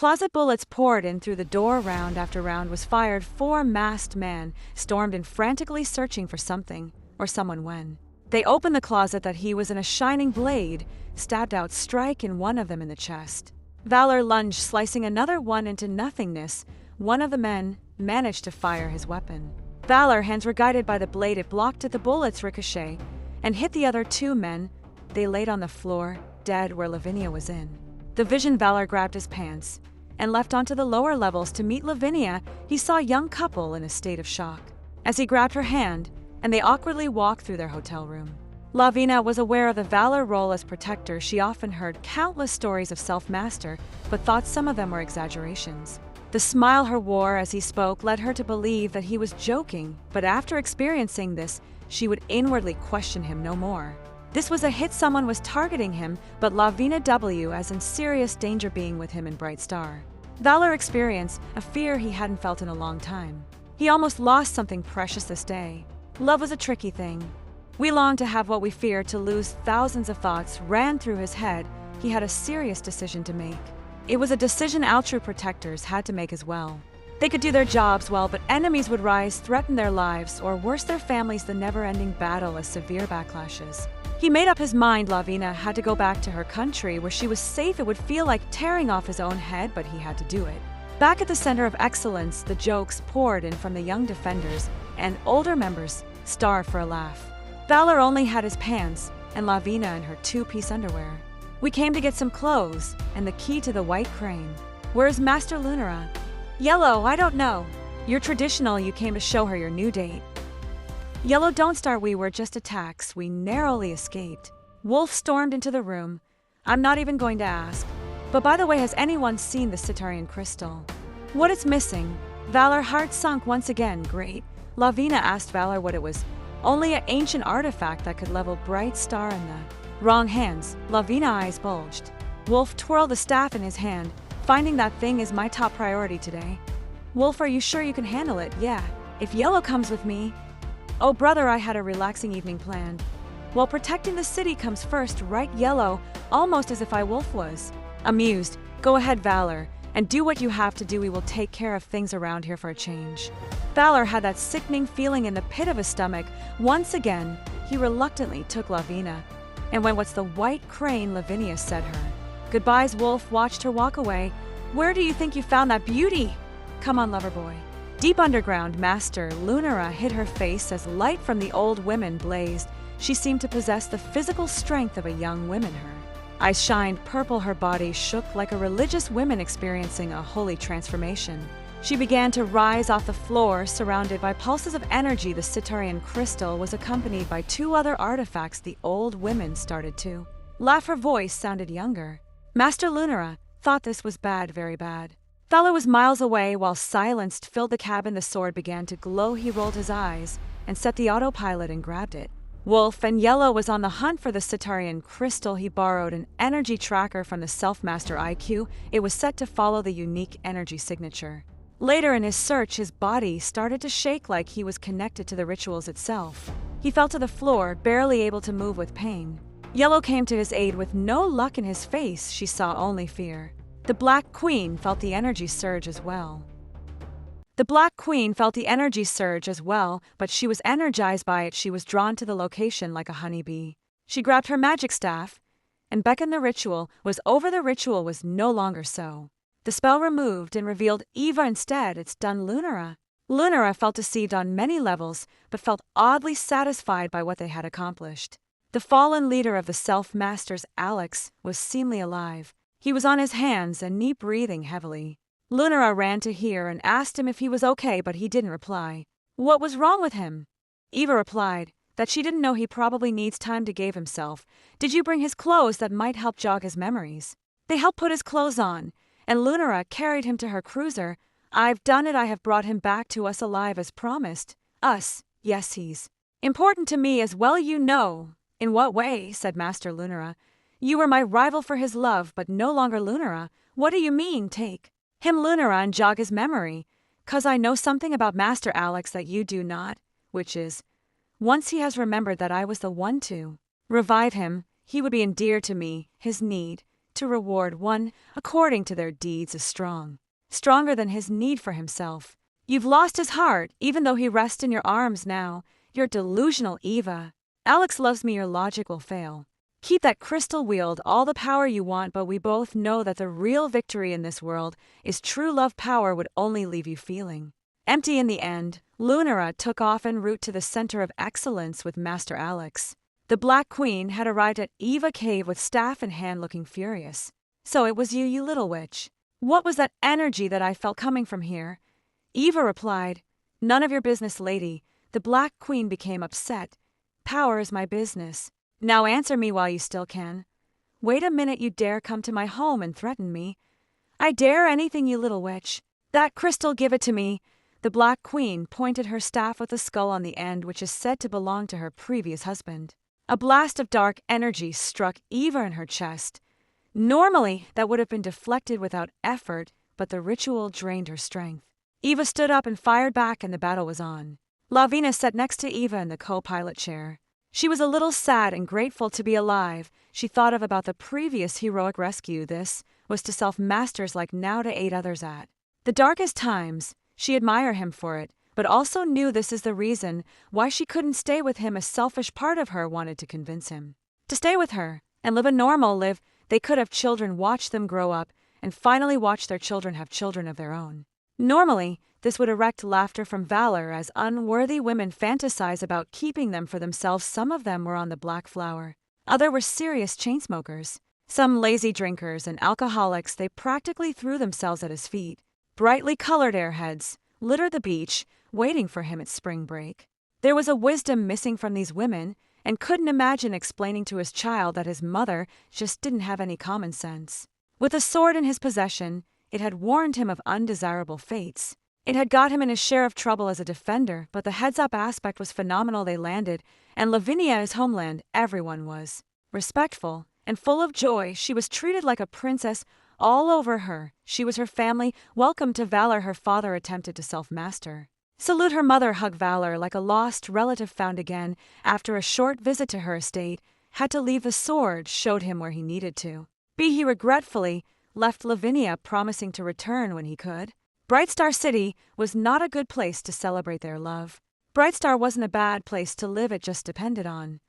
closet bullets poured in through the door. Round after round was fired. 4 masked men stormed in, frantically searching for something or someone. When they opened the closet, that he was in, a shining blade stabbed out, striking one of them in the chest. Valor lunged, slicing another one into nothingness. One of the men managed to fire his weapon. Valor's hands were guided by the blade. It blocked at the bullets ricochet and hit the other 2 men. They laid on the floor, dead, where Lavinia was in. The vision. Valor grabbed his pants and left onto the lower levels to meet Lavinia. He saw a young couple in a state of shock as he grabbed her hand, and they awkwardly walked through their hotel room. Lavinia was aware of the Valor role as protector. She often heard countless stories of Self-Master, but thought some of them were exaggerations. The smile he wore as he spoke led her to believe that he was joking, but after experiencing this, she would inwardly question him no more. This was a hit. Someone was targeting him, but Lavinia W. as in serious danger being with him in Bright Star. Valor experienced a fear he hadn't felt in a long time. He almost lost something precious this day. Love was a tricky thing. We long to have what we fear to lose. Thousands of thoughts ran through his head. He had a serious decision to make. It was a decision all true protectors had to make as well. They could do their jobs well, but enemies would rise, threaten their lives, or worse, their families. The never-ending battle as severe backlashes. He made up his mind. Lavinia had to go back to her country where she was safe. It would feel like tearing off his own head, but he had to do it. Back at the center of excellence, the jokes poured in from the young defenders and older members, starved for a laugh. Valor only had his pants, and Lavinia in her 2-piece underwear. We came to get some clothes and the key to the White Crane. Where's Master Lunara? Yellow, I don't know. You're traditional. You came to show her your new date. Yellow, don't start. We were just attacks. We narrowly escaped. Wolf stormed into the room. I'm not even going to ask. But by the way, has anyone seen the Citarian crystal? What it's missing? Valor heart sunk once again. Great. Lavinia asked Valor what it was. Only an ancient artifact that could level Bright Star in the wrong hands. Lavinia eyes bulged. Wolf twirled the staff in his hand. Finding that thing is my top priority today. Wolf, are you sure you can handle it? Yeah. If Yellow comes with me. Oh brother, I had a relaxing evening planned. Well, protecting the city comes first, right? Yellow, almost as if I Wolf was amused. Go ahead, Valor, and do what you have to do. We will take care of things around here for a change. Valor had that sickening feeling in the pit of his stomach. Once again, he reluctantly took Lavinia. And when what's the White Crane? Lavinia said her goodbyes. Wolf watched her walk away. Where do you think you found that beauty? Come on, lover boy. Deep underground. Master Lunara hid her face as light from the old women blazed. She seemed to possess the physical strength of a young woman. Her eyes shined purple. Her body shook like a religious woman experiencing a holy transformation. She began to rise off the floor, surrounded by pulses of energy. The Citarian crystal was accompanied by 2 other artifacts. The old women started to laugh. Her voice sounded younger. Master Lunara thought this was bad, very bad. Valor was miles away while silence filled the cabin. The sword began to glow. He rolled his eyes and set the autopilot and grabbed it. Wolf and Yellow was on the hunt for the Citarian crystal. He borrowed an energy tracker from the Self-Master IQ. It was set to follow the unique energy signature. Later in his search, his body started to shake like he was connected to the rituals itself. He fell to the floor, barely able to move with pain. Yellow came to his aid. With no luck in his face, she saw only fear. The Black Queen felt the energy surge as well. But she was energized by it. She was drawn to the location like a honeybee. She grabbed her magic staff and beckoned. The ritual was over. The ritual was no longer so. The spell removed and revealed Eva instead. It's done. Lunara felt deceived on many levels, but felt oddly satisfied by what they had accomplished. The fallen leader of the Self-Masters, Alex, was seemingly alive. He was on his hands and knee, breathing heavily. Lunara ran to hear and asked him if he was okay, but he didn't reply. What was wrong with him? Eva replied that she didn't know. He probably needs time to give himself. Did you bring his clothes? That might help jog his memories. They helped put his clothes on, and Lunara carried him to her cruiser. I've done it. I have brought him back to us alive as promised. Us? Yes, he's important to me as well. You know. In what way? Said Master Lunara. You were my rival for his love, but no longer Lunara. What do you mean? Take him, Lunara, and jog his memory. 'Cause I know something about Master Alex that you do not, which is, once he has remembered that I was the one to revive him, he would be endeared to me. His need to reward one according to their deeds is strong, stronger than his need for himself. You've lost his heart, even though he rests in your arms now. You're delusional, Eva. Alex loves me, your logic will fail. Keep that crystal, wield all the power you want, but we both know that the real victory in this world is true love. Power would only leave you feeling empty in the end. Lunara took off en route to the center of excellence with Master Alex. The Black Queen had arrived at Eva Cave with staff in hand, looking furious. So it was you, you little witch. What was that energy that I felt coming from here? Eva replied, None of your business, lady. The Black Queen became upset. Power is my business. Now answer me while you still can. Wait a minute, you dare come to my home and threaten me? I dare anything, you little witch. That crystal, give it to me. The Black Queen pointed her staff with a skull on the end, which is said to belong to her previous husband. A blast of dark energy struck Eva in her chest. Normally, that would have been deflected without effort, but the ritual drained her strength. Eva stood up and fired back, and the battle was on. Lavina sat next to Eva in the co-pilot chair. She was a little sad and grateful to be alive. She thought about the previous heroic rescue this was to self-masters like now to aid others at the darkest times. She admired him for it, but also knew this is the reason why she couldn't stay with him. A selfish part of her wanted to convince him to stay with her and live a normal life. They could have children, watch them grow up, and finally watch their children have children of their own. Normally, this would erect laughter from Valor as unworthy women fantasize about keeping them for themselves. Some of them were on the Black Flower. Others were serious chain smokers. Some lazy drinkers and alcoholics. They practically threw themselves at his feet. Brightly colored airheads littered the beach, waiting for him at spring break. There was a wisdom missing from these women, and couldn't imagine explaining to his child that his mother just didn't have any common sense. With a sword in his possession, it had warned him of undesirable fates. It had got him in his share of trouble as a defender, but the heads-up aspect was phenomenal. They landed, and Lavinia, his homeland, everyone was respectful and full of joy. She was treated like a princess all over her. She was her family. Welcome to Valor. Her father attempted to self-master. Salute her mother. Hug Valor like a lost relative found again after a short visit to her estate. Had to leave the sword, showed him where he needed to be. He regretfully left Lavinia, promising to return when he could. Brightstar City was not a good place to celebrate their love. Brightstar wasn't a bad place to live, it just depended on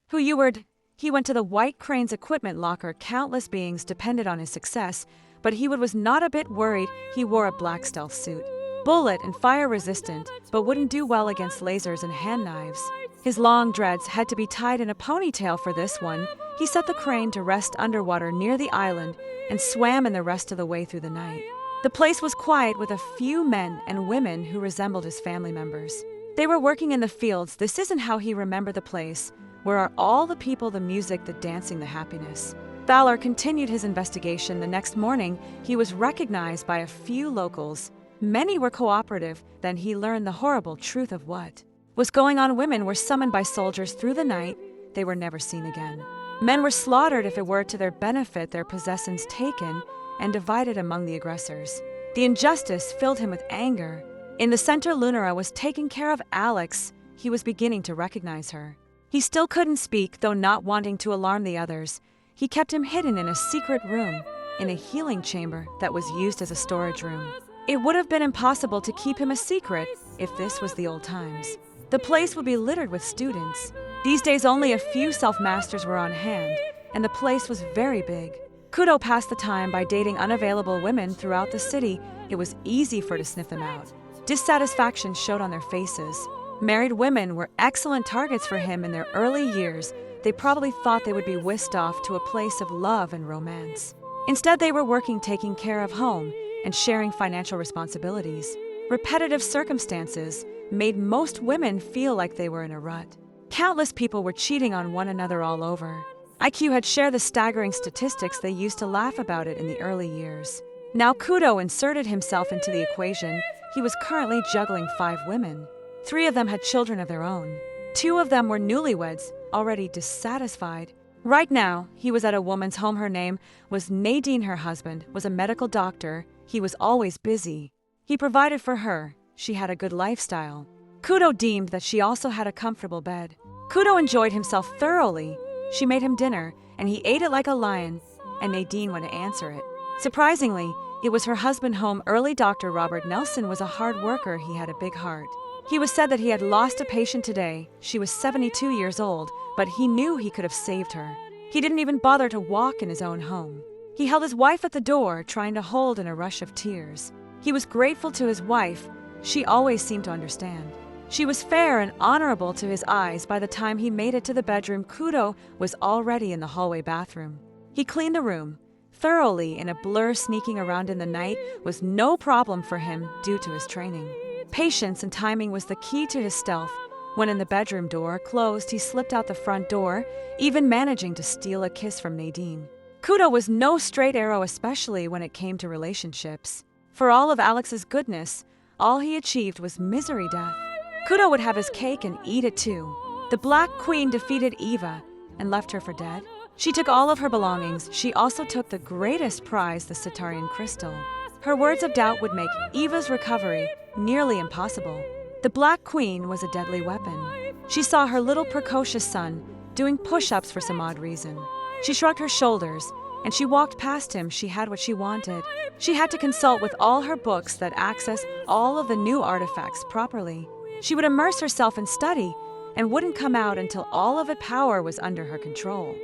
who you were. He went to the White Crane's equipment locker. Countless beings depended on his success, but he was not a bit worried. He wore a black stealth suit, bullet and fire resistant, but wouldn't do well against lasers and hand knives. His long dreads had to be tied in a ponytail for this one. He set the crane to rest underwater near the island and swam in the rest of the way through the night. The place was quiet, with a few men and women who resembled his family members. They were working in the fields. This isn't how he remembered the place. Where are all the people, the music, the dancing, the happiness? Valor continued his investigation. The next morning, he was recognized by a few locals. Many were cooperative. Then he learned the horrible truth of what was going on. Women were summoned by soldiers through the night. They were never seen again. Men were slaughtered if it were to their benefit, their possessions taken and divided among the aggressors. The injustice filled him with anger. In the center, Lunara was taking care of Alex. He was beginning to recognize her. He still couldn't speak, though not wanting to alarm the others. He kept him hidden in a secret room, in a healing chamber that was used as a storage room. It would have been impossible to keep him a secret if this was the old times. The place would be littered with students. These days only a few self-masters were on hand, and the place was very big. Kudo passed the time by dating unavailable women throughout the city. It was easy for to sniff them out. Dissatisfaction showed on their faces. Married women were excellent targets for him in their early years. They probably thought they would be whisked off to a place of love and romance. Instead, they were working, taking care of home, and sharing financial responsibilities. Repetitive circumstances made most women feel like they were in a rut. Countless people were cheating on one another all over. IQ had shared the staggering statistics. They used to laugh about it in the early years. Now Kudo inserted himself into the equation. He was currently juggling 5 women. 3 of them had children of their own. 2 of them were newlyweds, already dissatisfied. Right now, he was at a woman's home. Her name was Nadine. Her husband was a medical doctor. He was always busy. He provided for her. She had a good lifestyle. Kudo deemed that she also had a comfortable bed. Kudo enjoyed himself thoroughly. She made him dinner, and he ate it like a lion, and Nadine went to answer it. Surprisingly, it was her husband home early. Dr. Robert Nelson was a hard worker. He had a big heart. He was said that he had lost a patient today. She was 72 years old, but he knew he could have saved her. He didn't even bother to walk in his own home. He held his wife at the door, trying to hold in a rush of tears. He was grateful to his wife. She always seemed to understand. She was fair and honorable to his eyes. By the time he made it to the bedroom, Kudo was already in the hallway bathroom. He cleaned the room thoroughly. In a blur, sneaking around in the night was no problem for him due to his training. Patience and timing was the key to his stealth. When in the bedroom door closed, he slipped out the front door, even managing to steal a kiss from Nadine. Kudo was no straight arrow, especially when it came to relationships. For all of Alex's goodness, all he achieved was misery death. Kudo would have his cake and eat it too. The Black Queen defeated Eva and left her for dead. She took all of her belongings. She also took the greatest prize, the Citarian crystal. Her words of doubt would make Eva's recovery nearly impossible. The Black Queen was a deadly weapon. She saw her little precocious son doing push-ups for some odd reason. She shrugged her shoulders, and she walked past him. She had what she wanted. She had to consult with all her books that access all of the new artifacts properly. She would immerse herself in study and wouldn't come out until all of the power was under her control.